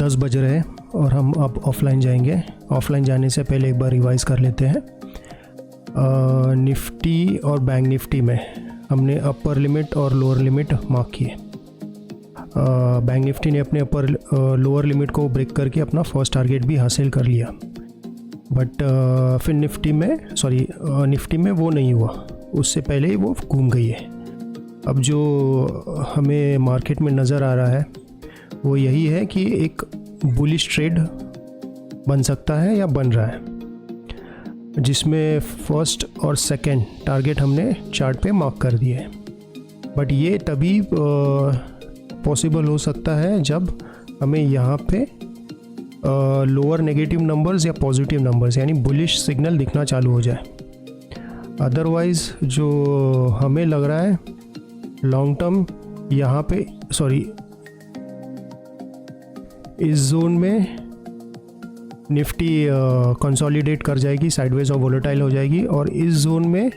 10 बज रहे हैं और हम अब ऑफलाइन जाएंगे। ऑफलाइन जाने से पहले एक बार रिवाइज कर लेते हैं। निफ्टी और बैंक निफ्टी में हमने अपर लिमिट और लोअर लिमिट मार्क किए। बैंक निफ्टी ने अपने अपर लोअर लिमिट को ब्रेक करके अपना फर्स्ट टारगेट भी हासिल कर लिया, बट फिर निफ्टी में वो नहीं हुआ, उससे पहले ही वो घूम गई है। अब जो हमें मार्केट में नज़र आ रहा है वो यही है कि एक बुलिश ट्रेड बन सकता है या बन रहा है, जिसमें फर्स्ट और सेकंड टारगेट हमने चार्ट पे मार्क कर दिए हैं। बट ये तभी पॉसिबल हो सकता है जब हमें यहाँ पे लोअर नेगेटिव नंबर्स या पॉजिटिव नंबर्स यानी बुलिश सिग्नल दिखना चालू हो जाए। अदरवाइज़ जो हमें लग रहा है लॉन्ग टर्म यहाँ पे इस जोन में निफ्टी कंसोलिडेट कर जाएगी, साइडवेज और वोलेटाइल हो जाएगी, और इस जोन में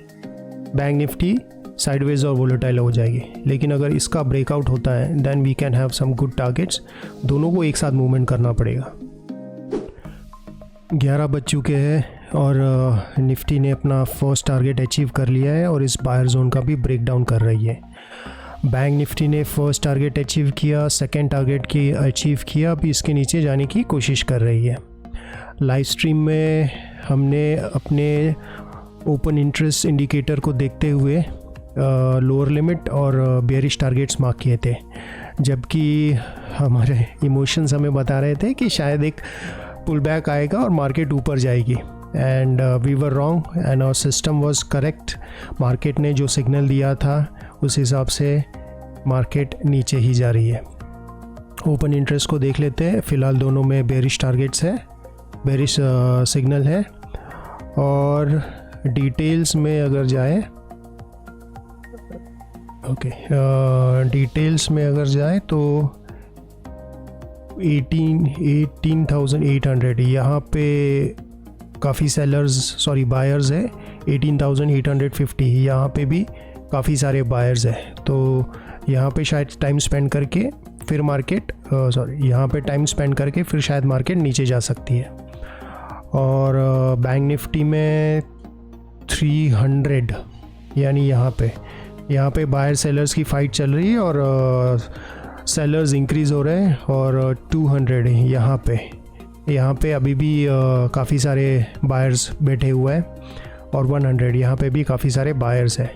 बैंक निफ्टी साइडवेज और वोलेटाइल हो जाएगी। लेकिन अगर इसका ब्रेकआउट होता है then we can have some good targets. दोनों को एक साथ मूवमेंट करना पड़ेगा। 11 बज चुके हैं और निफ्टी ने अपना फर्स्ट टारगेट अचीव कर लिया है और इस बायर जोन का भी ब्रेक डाउन कर रही है। बैंक निफ्टी ने फर्स्ट टारगेट अचीव किया, सेकंड टारगेट की अचीव किया, अभी इसके नीचे जाने की कोशिश कर रही है। लाइव स्ट्रीम में हमने अपने ओपन इंटरेस्ट इंडिकेटर को देखते हुए लोअर लिमिट और बेयरिश टारगेट्स मार्क किए थे, जबकि हमारे इमोशंस हमें बता रहे थे कि शायद एक पुल बैक आएगा और मार्केट ऊपर जाएगी। And we were wrong and our system was correct. Market ने जो सिग्नल दिया था उस हिसाब से मार्केट नीचे ही जा रही है। ओपन इंटरेस्ट को देख लेते हैं। फ़िलहाल दोनों में बेयरिश टारगेट्स है, बेयरिश सिग्नल है। और डिटेल्स में अगर जाए डिटेल्स में अगर जाए तो 18,800 यहाँ पे काफ़ी बायर्स है। 18,850 यहाँ पे भी काफ़ी सारे बायर्स है। तो यहाँ पे शायद टाइम स्पेंड करके फिर शायद मार्केट नीचे जा सकती है। और बैंक निफ्टी में 300 यानी यहाँ पे बायर सेलर्स की फ़ाइट चल रही है और सेलर्स इंक्रीज़ हो रहे हैं। और 200 यहाँ पे अभी भी काफ़ी सारे बायर्स बैठे हुए हैं और 100 यहाँ पे भी काफ़ी सारे बायर्स हैं।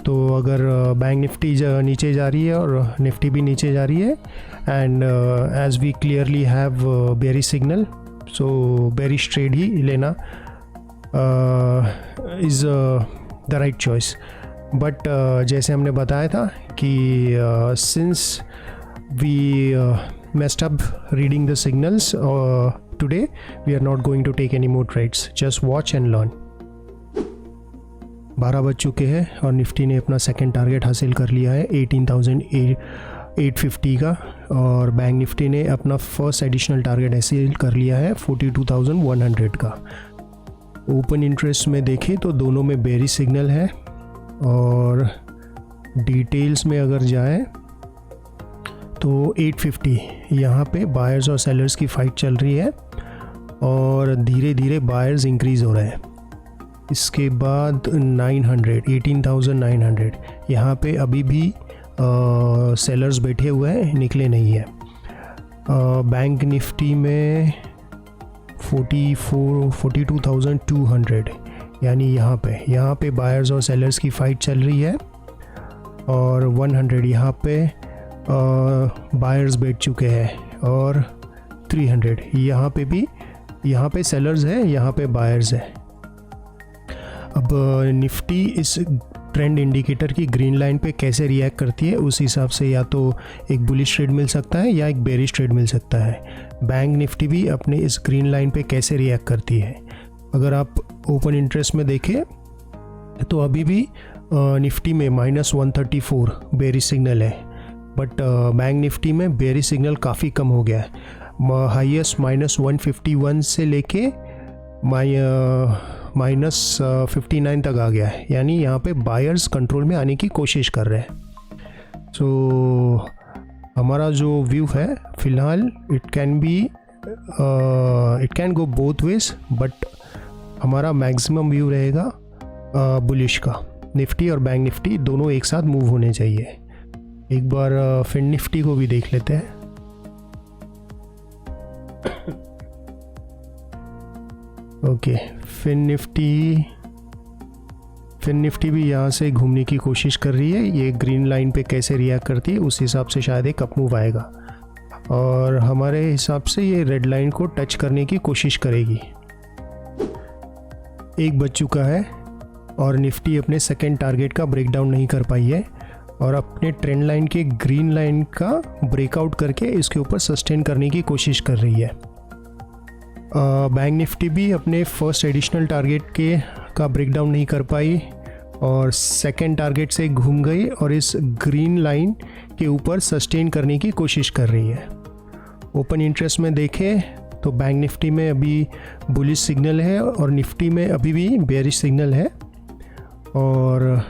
तो अगर बैंक निफ्टी नीचे जा रही है और निफ्टी भी नीचे जा रही है and as we clearly have bearish signal, so bearish trade ही लेना is the right choice. But जैसे हमने बताया था कि since we messed up reading the signals today, we are not going to take any more trades, just watch and learn। 12 बज चुके हैं और निफ्टी ने अपना सेकंड टारगेट हासिल कर लिया है 18,850 का, और बैंक निफ्टी ने अपना फर्स्ट एडिशनल टारगेट हासिल कर लिया है 42,100 का। ओपन इंटरेस्ट में देखें तो दोनों में बेयरिश सिग्नल है। और डिटेल्स में अगर जाए तो 850 यहाँ पे बायर्स और सेलर्स की फ़ाइट चल रही है और धीरे धीरे बायर्स इंक्रीज़ हो रहे हैं। इसके बाद 18,900 यहाँ पे अभी भी सेलर्स बैठे हुए हैं, निकले नहीं है। बैंक निफ्टी में 42,200 यानी यहाँ पे बायर्स और सेलर्स की फ़ाइट चल रही है। और 100 यहाँ पे बायर्स बैठ चुके हैं और 300 यहाँ पे सेलर्स है, यहाँ पे बायर्स है। अब निफ्टी इस ट्रेंड इंडिकेटर की ग्रीन लाइन पे कैसे रिएक्ट करती है उस हिसाब से या तो एक बुलिश ट्रेड मिल सकता है या एक बेरिश ट्रेड मिल सकता है। बैंक निफ्टी भी अपने इस ग्रीन लाइन पे कैसे रिएक्ट करती है। अगर आप ओपन इंटरेस्ट में देखें तो अभी भी निफ्टी में -134 बेरिश सिग्नल है, बट बैंक निफ्टी में बेरिश सिग्नल काफ़ी कम हो गया है। हाईएस्ट -151 से लेके -59 तक आ गया है, यानी यहाँ पे बायर्स कंट्रोल में आने की कोशिश कर रहे हैं। सो हमारा जो व्यू है फ़िलहाल it can go both ways, but हमारा मैक्सिमम व्यू रहेगा बुलिश का। निफ्टी और बैंक निफ्टी दोनों एक साथ मूव होने चाहिए। एक बार फिन निफ्टी को भी देख लेते हैं। ओके, फिन निफ्टी भी यहाँ से घूमने की कोशिश कर रही है। ये ग्रीन लाइन पे कैसे रिएक्ट करती है उस हिसाब से शायद एक अप मूव आएगा, और हमारे हिसाब से ये रेड लाइन को टच करने की कोशिश करेगी। एक बज चुका है और निफ्टी अपने सेकेंड टारगेट का ब्रेकडाउन नहीं कर पाई है और अपने ट्रेंड लाइन के ग्रीन लाइन का ब्रेकआउट करके इसके ऊपर सस्टेन करने की कोशिश कर रही है। बैंक निफ्टी भी अपने फर्स्ट एडिशनल टारगेट का ब्रेकडाउन नहीं कर पाई और सेकेंड टारगेट से घूम गई और इस ग्रीन लाइन के ऊपर सस्टेन करने की कोशिश कर रही है। ओपन इंटरेस्ट में देखें तो बैंक निफ्टी में अभी बुलिश सिग्नल है और निफ्टी में अभी भी बेयरिश सिग्नल है। और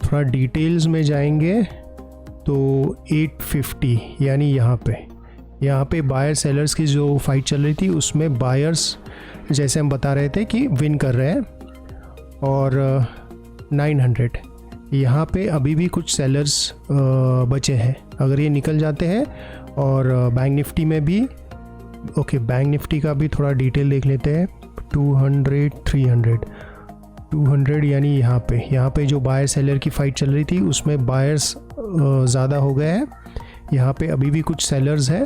थोड़ा डिटेल्स में जाएंगे तो 850 यानी यहाँ पे बायर सेलर्स की जो फाइट चल रही थी उसमें बायर्स जैसे हम बता रहे थे कि विन कर रहे हैं, और 900 यहाँ पे अभी भी कुछ सेलर्स बचे हैं। अगर ये निकल जाते हैं और बैंक निफ्टी में भी ओके, बैंक निफ्टी का भी थोड़ा डिटेल देख लेते हैं। 200 300 यानी यहाँ पे जो बायर सेलर की फ़ाइट चल रही थी उसमें बायर्स ज़्यादा हो गए हैं। यहाँ पे अभी भी कुछ सेलर्स हैं,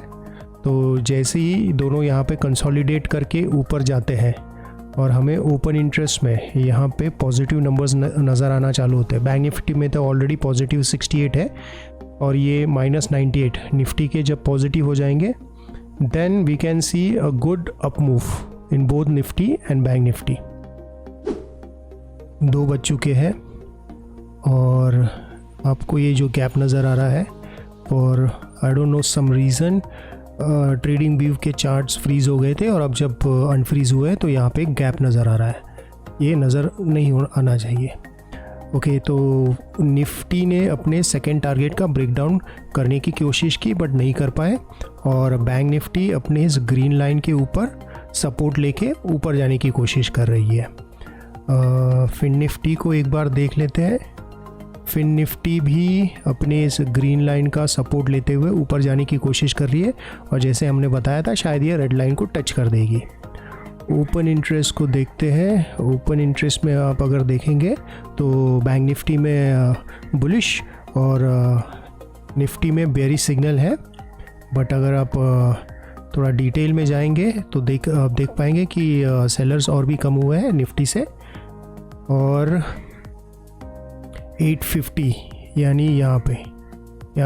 तो जैसे ही दोनों यहाँ पे कंसोलिडेट करके ऊपर जाते हैं और हमें ओपन इंटरेस्ट में यहाँ पे पॉजिटिव नंबर्स नज़र आना चालू होते हैं। बैंक निफ्टी में तो ऑलरेडी पॉजिटिव 68 है और ये -98। निफ्टी के जब पॉजिटिव हो जाएंगे then we can see a good up move in both Nifty and bank Nifty. 2 बज चुके हैं और आपको ये जो गैप नज़र आ रहा है और I don't know some reason TradingView के चार्ट्स फ्रीज हो गए थे और अब जब अनफ्रीज हुए तो यहाँ पे गैप नज़र आ रहा है। ये नज़र नहीं आना चाहिए। ओके, तो निफ्टी ने अपने सेकेंड टारगेट का ब्रेकडाउन करने की कोशिश की बट नहीं कर पाए, और बैंक निफ्टी अपने इस ग्रीन लाइन के ऊपर सपोर्ट लेके ऊपर जाने की कोशिश कर रही है। फिन निफ्टी को एक बार देख लेते हैं। फिन निफ्टी भी अपने इस ग्रीन लाइन का सपोर्ट लेते हुए ऊपर जाने की कोशिश कर रही है और जैसे हमने बताया था शायद ये रेड लाइन को टच कर देगी। ओपन इंटरेस्ट को देखते हैं। ओपन इंटरेस्ट में आप अगर देखेंगे तो बैंक निफ्टी में बुलिश और निफ्टी में बेयरिश सिग्नल है, बट अगर आप थोड़ा डिटेल में जाएंगे तो आप देख पाएंगे कि सेलर्स और भी कम हुए हैं निफ्टी से। और 850 यानी यहाँ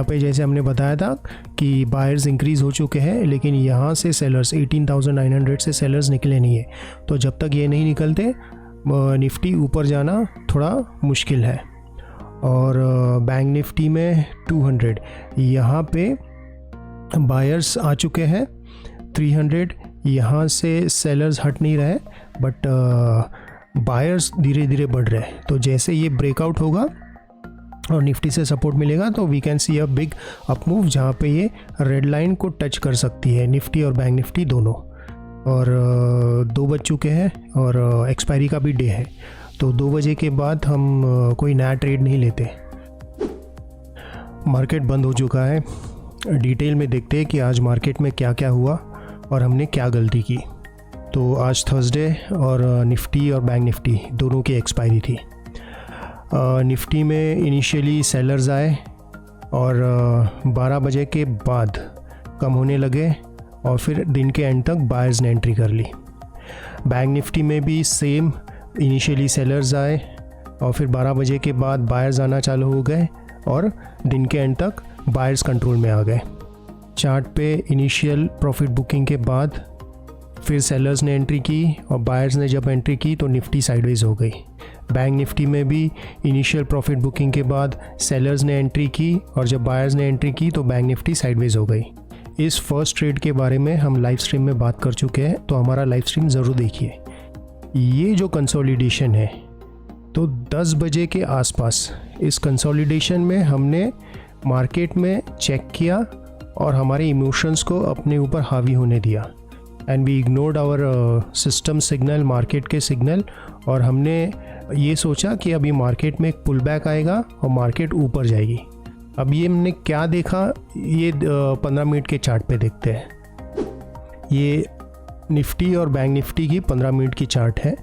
पे जैसे हमने बताया था कि बायर्स इंक्रीज़ हो चुके हैं, लेकिन यहाँ से सेलर्स 18,900 से सेलर्स निकले नहीं है, तो जब तक ये नहीं निकलते निफ्टी ऊपर जाना थोड़ा मुश्किल है। और बैंक निफ्टी में 200 यहाँ पे बायर्स आ चुके हैं। 300 यहाँ से सेलर्स हट नहीं रहे बट बायर्स धीरे धीरे बढ़ रहे हैं, तो जैसे ये ब्रेकआउट होगा और निफ्टी से सपोर्ट मिलेगा तो we can see a big up move जहाँ पे ये रेड लाइन को टच कर सकती है निफ्टी और बैंक निफ्टी दोनों। और 2 बज चुके हैं और एक्सपायरी का भी डे है, तो 2 बजे के बाद हम कोई नया ट्रेड नहीं लेते। मार्केट बंद हो चुका है। डिटेल में देखते हैं कि आज मार्केट में क्या क्या हुआ और हमने क्या गलती की। तो आज थर्सडे और निफ्टी और बैंक निफ्टी दोनों की एक्सपायरी थी। निफ्टी में इनिशियली सेलर्स आए और 12 बजे के बाद कम होने लगे और फिर दिन के एंड तक बायर्स ने एंट्री कर ली। बैंक निफ्टी में भी सेम, इनिशियली सेलर्स आए और फिर 12 बजे के बाद बायर्स आना चालू हो गए और दिन के एंड तक बायर्स कंट्रोल में आ गए। चार्ट पे इनिशियल प्रॉफिट बुकिंग के बाद फिर सेलर्स ने एंट्री की और बायर्स ने जब एंट्री की तो निफ्टी साइडवेज हो गई। बैंक निफ्टी में भी इनिशियल प्रॉफिट बुकिंग के बाद सेलर्स ने एंट्री की और जब बायर्स ने एंट्री की तो बैंक निफ्टी साइडवेज हो गई। इस फर्स्ट ट्रेड के बारे में हम लाइव स्ट्रीम में बात कर चुके हैं, तो हमारा लाइव स्ट्रीम ज़रूर देखिए। ये जो कंसोलिडेशन है तो 10 बजे के आसपास इस कंसोलिडेशन में हमने मार्केट में चेक किया और हमारे इमोशंस को अपने ऊपर हावी होने दिया। And we ignored our system signal, market के सिग्नल, और हमने ये सोचा कि अभी मार्केट में एक पुल बैक आएगा और मार्केट ऊपर जाएगी। अब ये हमने क्या देखा, ये 15 मिनट के चार्ट पे देखते हैं। ये निफ्टी और बैंक निफ्टी की 15 मिनट की चार्ट है।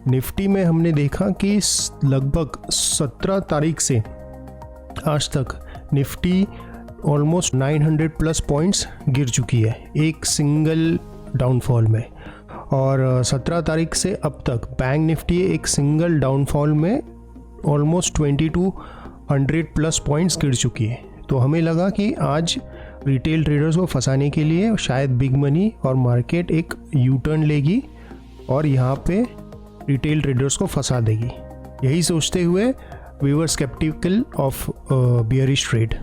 निफ्टी में हमने देखा कि लगभग 17 तारीख से आज तक निफ्टी ऑलमोस्ट 900 प्लस पॉइंट्स गिर चुकी है एक सिंगल डाउनफॉल में, और 17 तारीख से अब तक बैंक निफ्टी एक सिंगल डाउनफॉल में ऑलमोस्ट 2200 प्लस पॉइंट्स गिर चुकी है। तो हमें लगा कि आज रिटेल ट्रेडर्स को फंसाने के लिए शायद बिग मनी और मार्केट एक यू टर्न लेगी और यहाँ पे रिटेल ट्रेडर्स को फंसा देगी। यही सोचते हुए we were sceptical of bearish trade.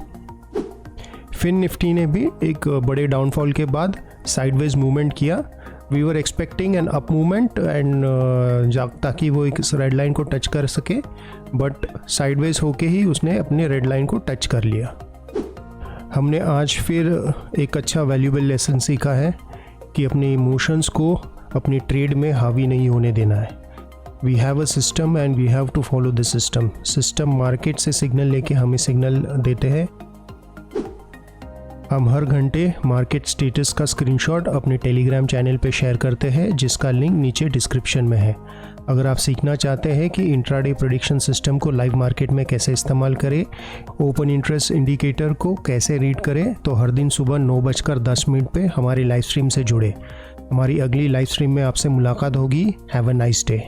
Fin Nifty ने भी एक बड़े डाउनफॉल के बाद साइडवेज मूवमेंट किया। We were expecting an up movement and ताकि वो एक रेड लाइन को टच कर सके, बट साइडवेज होके ही उसने अपने रेड लाइन को टच कर लिया। हमने आज फिर एक अच्छा वैल्यूएबल लेसन सीखा है कि अपने इमोशंस को अपनी ट्रेड में हावी नहीं होने देना है। We have a system and we have to follow the system. System market से सिग्नल लेके हमें सिग्नल देते हैं। हम हर घंटे मार्केट स्टेटस का स्क्रीनशॉट अपने टेलीग्राम चैनल पे शेयर करते हैं, जिसका लिंक नीचे डिस्क्रिप्शन में है। अगर आप सीखना चाहते हैं कि इंट्राडे प्रेडिक्शन सिस्टम को लाइव मार्केट में कैसे इस्तेमाल करें, ओपन इंटरेस्ट इंडिकेटर को कैसे रीड करें, तो हर दिन सुबह 9:10 पे हमारी लाइव स्ट्रीम से जुड़े। हमारी अगली लाइव स्ट्रीम में आपसे मुलाकात होगी। Have a nice day.